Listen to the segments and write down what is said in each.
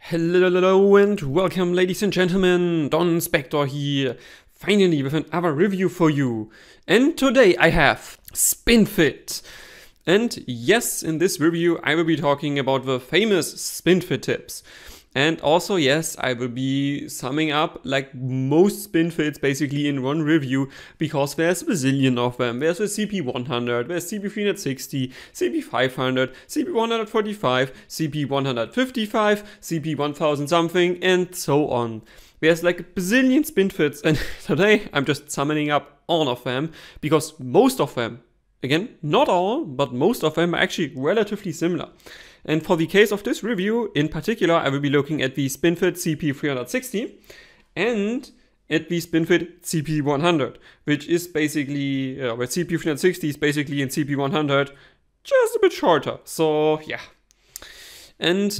Hello and welcome, ladies and gentlemen, Donspektor here, finally with another review for you. And today I have Spinfit. And yes, in this review I will be talking about the famous Spinfit tips. And also, yes, I will be summing up like most Spinfits basically in one review, because there's a bazillion of them. There's the CP100, there's CP360, CP500, CP145, CP155, CP1000 something, and so on. There's like a bazillion Spinfits, and today I'm just summing up all of them, because most of them, again, not all, but most of them are actually relatively similar. And for the case of this review, in particular, I will be looking at the Spinfit CP360 and at the Spinfit CP100, which is basically, where CP360 is basically in CP100, just a bit shorter. So, yeah. And,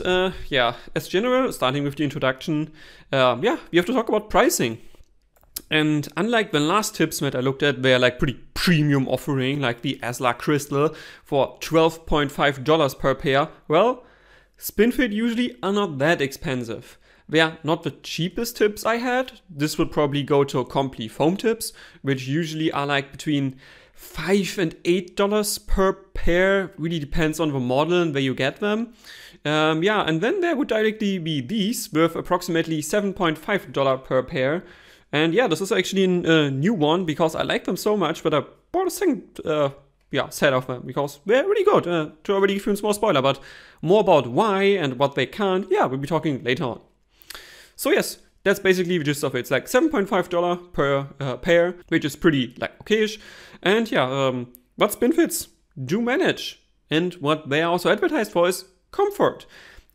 as general, starting with the introduction, we have to talk about pricing. And unlike the last tips that I looked at, they're like pretty premium offering, like the Asla Crystal for $12.5 per pair. Well, Spinfit usually are not that expensive. They are not the cheapest tips I had. This would probably go to Compli foam tips, which usually are like between $5 and $8 per pair. Really depends on the model and where you get them. And then there would directly be these with approximately $7.5 per pair. And yeah, this is actually a new one because I like them so much that I bought a second set of them because they're really good. To already give you a small spoiler, but more about why and what they can't, we'll be talking later on. So yes, that's basically the gist of it. It's like $7.5 per pair, which is pretty like okayish. And what Spinfits do manage and what they are also advertised for is comfort.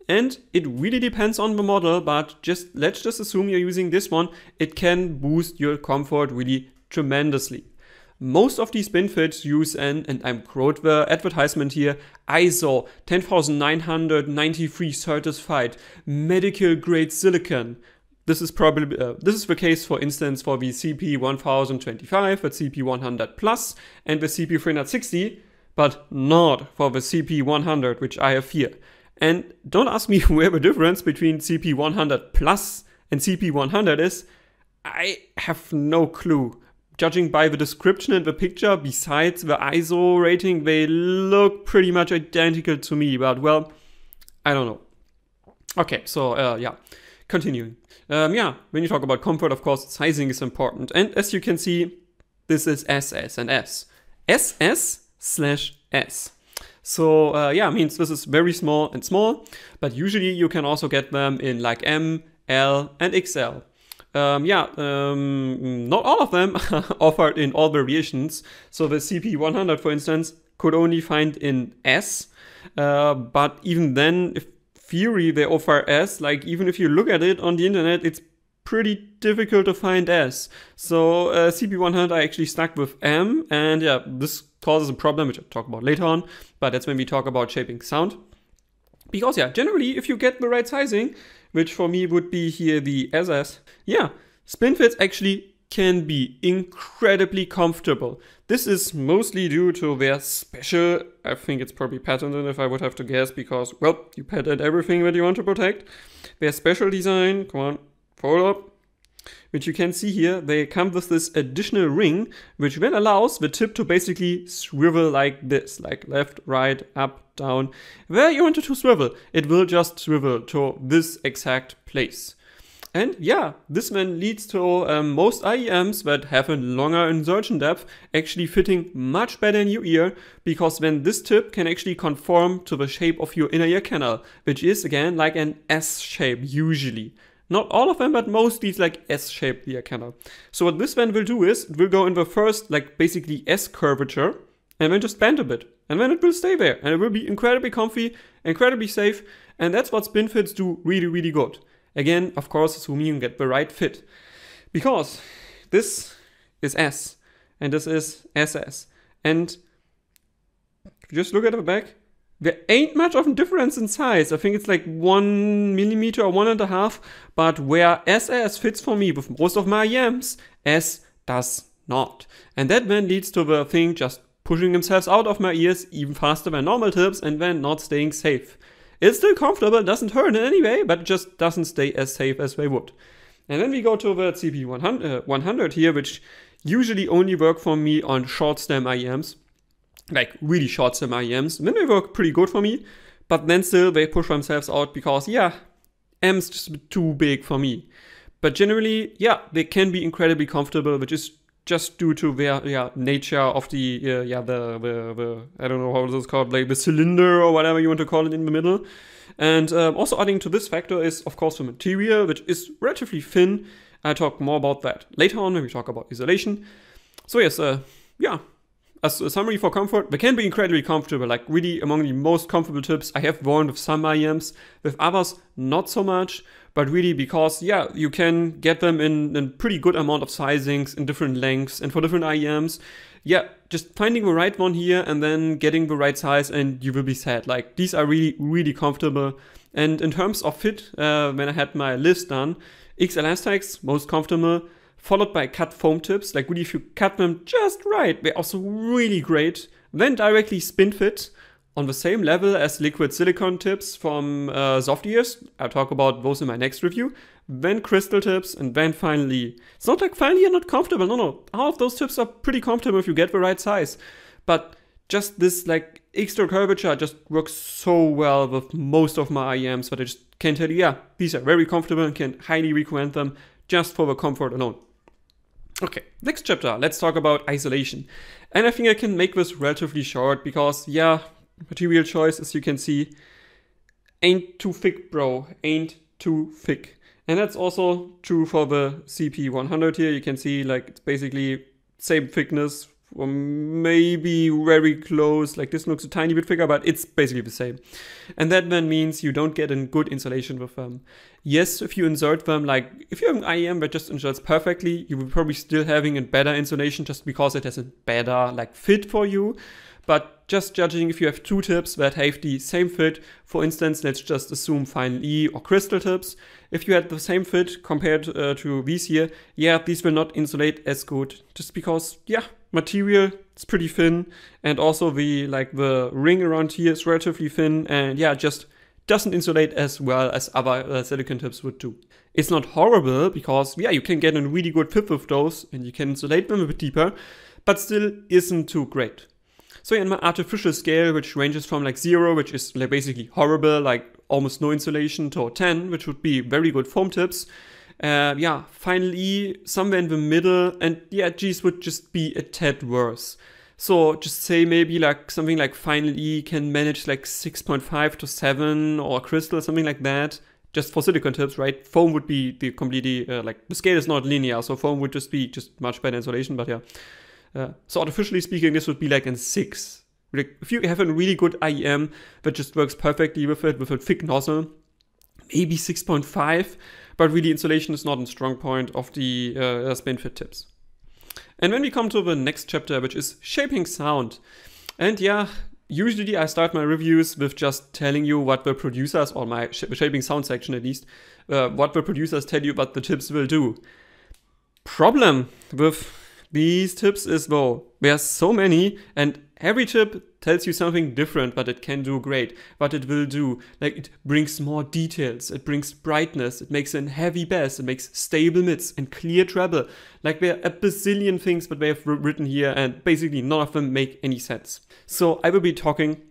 And it really depends on the model, but let's just assume you're using this one. It can boost your comfort really tremendously. Most of these Spinfits use and I'm quote the advertisement here, ISO 10993 certified medical grade silicone. This is probably this is the case, for instance, for the CP1025, the CP100 Plus, and the CP360, but not for the CP100, which I have here. And don't ask me where the difference between CP100 Plus and CP100 is. I have no clue. Judging by the description and the picture, besides the ISO rating, they look pretty much identical to me. But, well, I don't know. Okay, so, continuing. When you talk about comfort, of course, sizing is important. And as you can see, this is SS and S. SS/S. So, means this is very small and small, but usually you can also get them in like M, L, and XL. Not all of them are offered in all variations. So the CP100, for instance, could only find in S, but even then, in theory, they offer S. Like, even if you look at it on the internet, it's pretty difficult to find S. So CP100 are actually stuck with M, and this causes a problem, which I'll talk about later on, but that's when we talk about shaping sound. Because generally, if you get the right sizing, which for me would be here the SS, Spinfits actually can be incredibly comfortable. This is mostly due to their special, I think it's probably patented if I would have to guess, because, well, you patent everything that you want to protect. Their special design, come on, fold up, which you can see here, they come with this additional ring, which then allows the tip to basically swivel like this, like left, right, up, down. Where you want it to swivel, it will just swivel to this exact place. And this then leads to most IEMs that have a longer insertion depth actually fitting much better in your ear, because then this tip can actually conform to the shape of your inner ear canal, which is again like an S shape usually. Not all of them, but mostly it's like S-shaped ear canal. So what this then will do is, it will go in the first, like basically S curvature, and then just bend a bit. And then it will stay there. And it will be incredibly comfy, incredibly safe. And that's what Spinfits do really, really good. Again, of course, assuming you get the right fit. Because this is S, and this is SS. And if you just look at the back, there ain't much of a difference in size. I think it's like 1 millimeter or 1.5, but where SS fits for me with most of my IEMs, S does not. And that then leads to the thing just pushing themselves out of my ears even faster than normal tips and then not staying safe. It's still comfortable, doesn't hurt in any way, but it just doesn't stay as safe as they would. And then we go to the CP100 here, which usually only work for me on short stem IEMs, like really short stem IEMs. And then they work pretty good for me, but then still they push themselves out because, yeah, M's just too big for me. But generally, yeah, they can be incredibly comfortable, which is just due to their nature of the I don't know how this is called, like the cylinder or whatever you want to call it in the middle. And also adding to this factor is, of course, the material, which is relatively thin. I'll talk more about that later on when we talk about isolation. So yes, as a summary for comfort, they can be incredibly comfortable, like really among the most comfortable tips I have worn with some IEMs, with others not so much, but really because, yeah, you can get them in a pretty good amount of sizings, in different lengths, and for different IEMs. Yeah, just finding the right one here and then getting the right size and you will be set. Like, these are really, really comfortable. And in terms of fit, when I had my list done, X elastics, most comfortable, followed by cut foam tips. Like, really, if you cut them just right, they're also really great. Then directly Spinfit on the same level as liquid silicone tips from soft ears. I'll talk about those in my next review. Then crystal tips, and then finally, it's not like finally you're not comfortable. No, all of those tips are pretty comfortable if you get the right size. But just this like extra curvature just works so well with most of my IEMs that I just can tell you, yeah, these are very comfortable and can highly recommend them just for the comfort alone. Okay, next chapter, let's talk about isolation. And I think I can make this relatively short because, yeah, material choice, as you can see, ain't too thick, bro, ain't too thick. And that's also true for the CP100 here. You can see like it's basically same thickness, or maybe very close. Like this looks a tiny bit thicker, but it's basically the same. And that then means you don't get a good insulation with them. Yes, if you insert them, like if you have an IEM that just inserts perfectly, you will probably still having a better insulation just because it has a better like fit for you. But just judging if you have two tips that have the same fit, for instance, let's just assume Final E or crystal tips. If you had the same fit compared to these here, yeah, these will not insulate as good. Just because, yeah, material is pretty thin, and also the ring around here is relatively thin, and yeah, just doesn't insulate as well as other silicone tips would do. It's not horrible because, yeah, you can get a really good fit with those, and you can insulate them a bit deeper, but still isn't too great. So in my artificial scale, which ranges from like 0, which is like basically horrible, like almost no insulation, to 10, which would be very good foam tips. Yeah, Final E, somewhere in the middle, and yeah, G's would just be a tad worse. So just say maybe like something like Final E can manage like 6.5 to 7, or crystal, something like that. Just for silicone tips, right? Foam would be the completely, like the scale is not linear, so foam would just be much better insulation, but yeah. So artificially speaking, this would be like a 6. Like if you have a really good IEM that just works perfectly with it, with a thick nozzle, maybe 6.5, but really insulation is not a strong point of the Spinfit tips. And when we come to the next chapter, which is shaping sound. And yeah, usually I start my reviews with just telling you what the producers, or my shaping sound section at least, what the producers tell you what the tips will do. Problem with these tips is though, there are so many, and every tip tells you something different, but it can do great, what it will do. Like it brings more details, it brings brightness, it makes a heavy bass, it makes stable mids and clear treble. Like there are a bazillion things that they have written here, and basically none of them make any sense. So I will be talking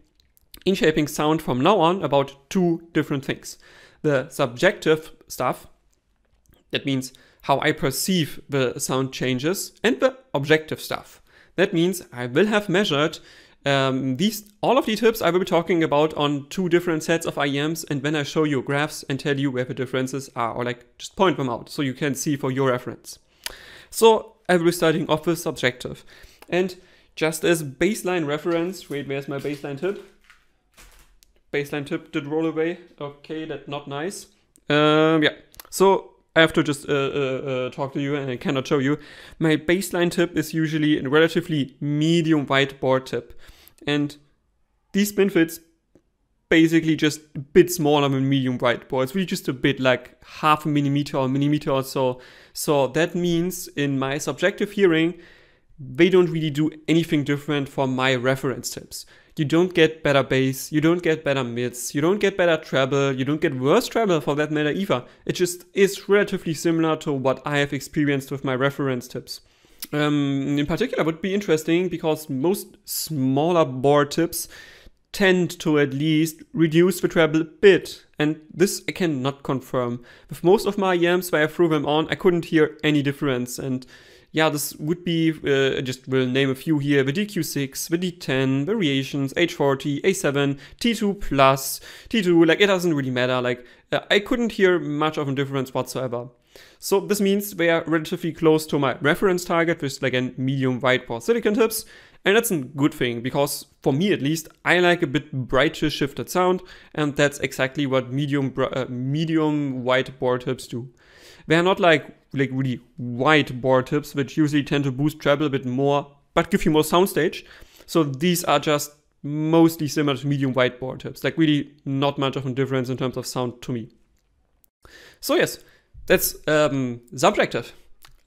in shaping sound from now on about two different things. The subjective stuff, that means how I perceive the sound changes, and the objective stuff. That means I will have measured all of the tips I will be talking about on two different sets of IEMs, and when I show you graphs and tell you where the differences are, or like just point them out so you can see for your reference. So I will be starting off with subjective. And just as baseline reference, wait, where's my baseline tip? Baseline tip did roll away. Okay, that's not nice. Yeah, so I have to just talk to you, and I cannot show you. My baseline tip is usually a relatively medium wide bore tip. And these Spinfits basically just a bit smaller than medium wide bore. It's really just a bit like 0.5 millimeter or millimeter or so. So that means in my subjective hearing, they don't really do anything different from my reference tips. You don't get better bass, you don't get better mids, you don't get better treble, you don't get worse treble for that matter either. It just is relatively similar to what I have experienced with my reference tips. In particular would be interesting because most smaller board tips tend to at least reduce the treble a bit, and this I cannot confirm. With most of my IEMs where I threw them on, I couldn't hear any difference, and yeah, this would be, I just will name a few here, the DQ6, the D10, variations, H40, A7, T2 plus, T2, like it doesn't really matter, like I couldn't hear much of a difference whatsoever. So this means they are relatively close to my reference target with like a medium wide borosilicon tips. And that's a good thing, because for me at least, I like a bit brighter shifted sound, and that's exactly what medium wide board tips do. They are not like really wide board tips, which usually tend to boost treble a bit more, but give you more soundstage. So these are just mostly similar to medium wide board tips, like really not much of a difference in terms of sound to me. So yes, that's subjective.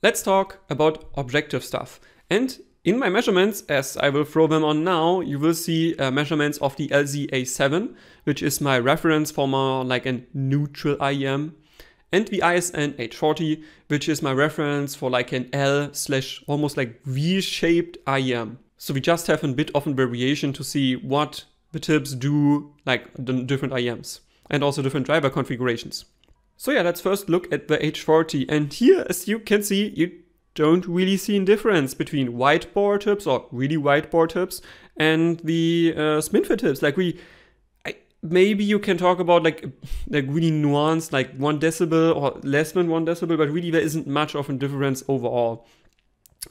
Let's talk about objective stuff. And in my measurements, as I will throw them on now, you will see measurements of the LZ-A7, which is my reference for more like a neutral IEM, and the ISN H40, which is my reference for like an L/ almost like V-shaped IEM. So we just have a bit of a variation to see what the tips do, like the different IEMs, and also different driver configurations. So yeah, let's first look at the H40, and here, as you can see, you don't really see a difference between wide board tips or really wide board tips and the Spinfit tips. Like maybe you can talk about like really nuanced, like 1 decibel or less than 1 decibel, but really there isn't much of a difference overall.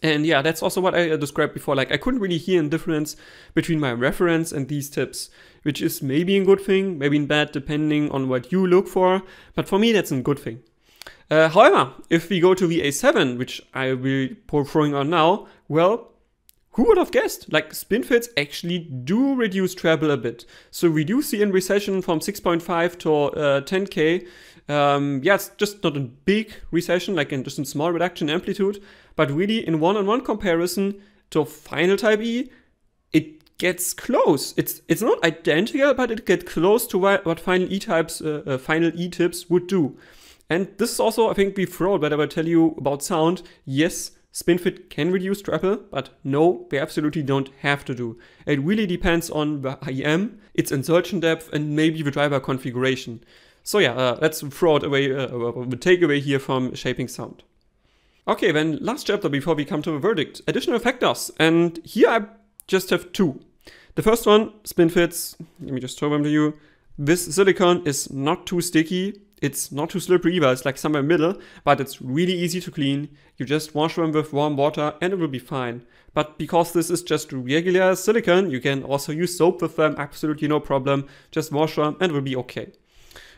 And yeah, that's also what I described before. Like I couldn't really hear a difference between my reference and these tips, which is maybe a good thing, maybe bad, depending on what you look for. But for me, that's a good thing. However, if we go to the A7, which I will be throwing on now, well, who would have guessed? Like Spinfits actually do reduce treble a bit. So we do see in recession from 6.5 to 10K. Yeah, it's just not a big recession, like just a small reduction in amplitude, but really in one-on-one comparison to final type E, it gets close. It's not identical, but it gets close to what final E tips would do. And this is also, I think, before that I will tell you about sound. Yes, Spinfit can reduce treble, but no, they absolutely don't have to do. It really depends on the IEM, its insertion depth, and maybe the driver configuration. So yeah, let's throw it away, the takeaway here from shaping sound. Okay, then last chapter before we come to the verdict, additional factors. And here I just have 2. The first one, Spinfits, let me just show them to you. This silicone is not too sticky. It's not too slippery either, it's like somewhere in the middle, but it's really easy to clean. You just wash them with warm water and it will be fine. But because this is just regular silicone, you can also use soap with them, absolutely no problem. Just wash them and it will be okay.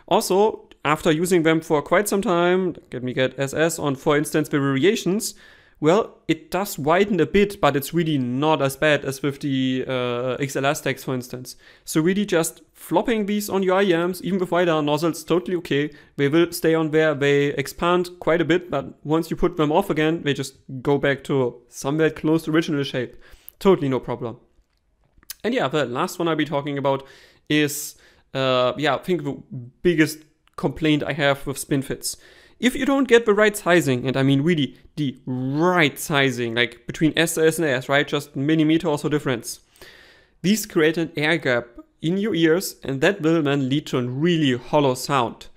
Also, after using them for quite some time, let me get SS on, for instance, the variations, well, it does widen a bit, but it's really not as bad as with the XLR stacks, for instance. So really just flopping these on your IEMs, even with wider nozzles, totally okay. They will stay on there, they expand quite a bit, but once you put them off again, they just go back to somewhere close to original shape. Totally no problem. And yeah, the last one I'll be talking about is, I think the biggest complaint I have with Spinfits. If you don't get the right sizing, and I mean really the right sizing, like between SS and S, right, just millimeter or so difference, these create an air gap in your ears, and that will then lead to a really hollow sound.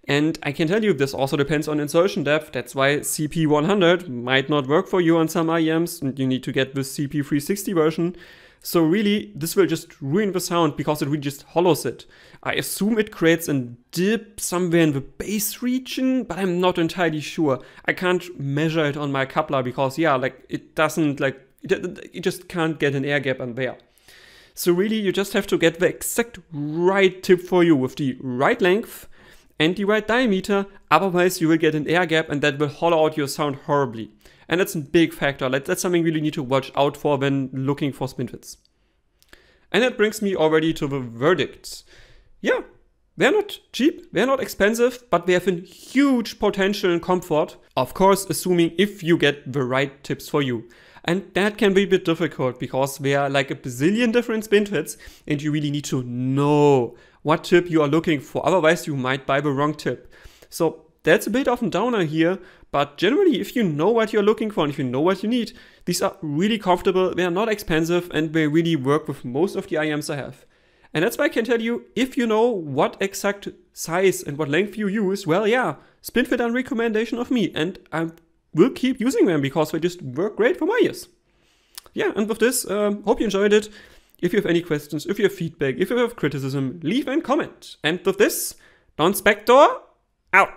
And I can tell you this also depends on insertion depth. That's why CP100 might not work for you on some IEMs, and you need to get the CP360 version. So really, this will just ruin the sound because it really just hollows it. I assume it creates a dip somewhere in the bass region, but I'm not entirely sure. I can't measure it on my coupler because, yeah, like it doesn't, like, it just can't get an air gap on there. So really, you just have to get the exact right tip for you with the right length and the right diameter. Otherwise, you will get an air gap and that will hollow out your sound horribly. And that's a big factor. Like, that's something you really need to watch out for when looking for Spinfits. And that brings me already to the verdicts. Yeah, they're not cheap, they're not expensive, but they have a huge potential and comfort. Of course, assuming if you get the right tips for you. And that can be a bit difficult because there are like a bazillion different spin fits and you really need to know what tip you are looking for. Otherwise, you might buy the wrong tip. So that's a bit of a downer here. But generally, if you know what you're looking for and if you know what you need, these are really comfortable, they are not expensive, and they really work with most of the IMs I have. And that's why I can tell you, if you know what exact size and what length you use, well, yeah, Spinfit are a recommendation of me, and I will keep using them because they just work great for my ears. Yeah, and with this, hope you enjoyed it. If you have any questions, if you have feedback, if you have criticism, leave a comment. And with this, Donspektor out.